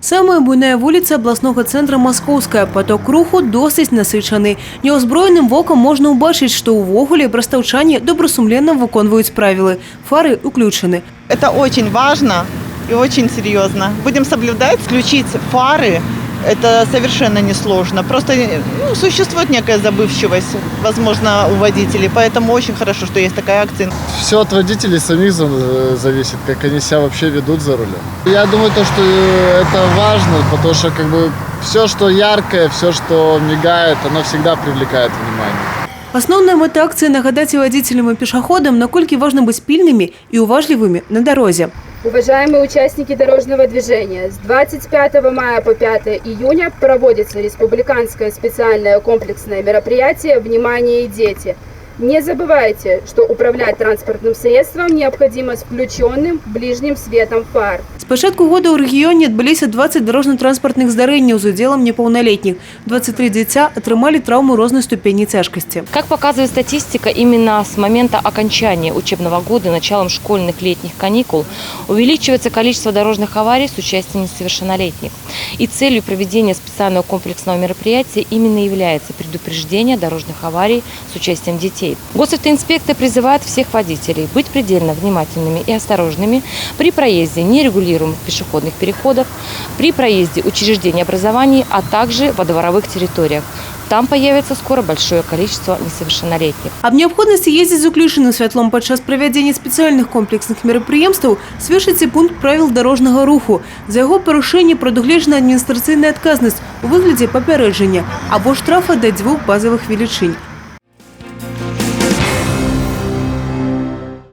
Самая буйная вуліця обласного центра Московская. Поток руху досить насичений. Неозброєним воком можна убачити, що увогуле брастовчане добросумленно виконують правила. Фари включені. Это очень важно и очень серьезно. Будем соблюдать, включить фары. Это совершенно несложно. Просто существует некая забывчивость, возможно, у водителей. Поэтому очень хорошо, что есть такая акция. Все от водителей самих зависит, как они себя вообще ведут за рулем. Я думаю, что это важно, потому что все, что яркое, все, что мигает, оно всегда привлекает внимание. Основная мета акции – нагадать водителям и пешеходам, насколько важно быть пильными и уважливыми на дороге. Уважаемые участники дорожного движения, с 25 мая по 5 июня проводится республиканское специальное комплексное мероприятие «Внимание, дети». Не забывайте, что управлять транспортным средством необходимо с включенным ближним светом фар. С початку года у регионе отбылись 20 дорожно-транспортных здарэнняў з удзелам непаўналетніх. 23 дзіця атрымалі травму рознай ступені цяжкасці. Как показывает статистика, именно с момента окончания учебного года, началом школьных летних каникул, увеличивается количество дорожных аварий с участием несовершеннолетних. И целью проведения специального комплексного мероприятия именно является предупреждение дорожных аварий с участием детей. Госавтоинспекция призывает всех водителей быть предельно внимательными и осторожными при проезде нерегулируемых пешеходных переходов, при проезде учреждений образований, а также во дворовых территориях. Там появится скоро большое количество несовершеннолетних. Об необходимости ездить з уключенным святлом падчас правядзення специальных комплексных мерапрыемстваў сведчыць пункт правил дорожного руху. За яго парушэнне прадугледжана адміністрацыйная адказнасць у выглядзе папярэджання або штрафа да 2 базовых велічынь.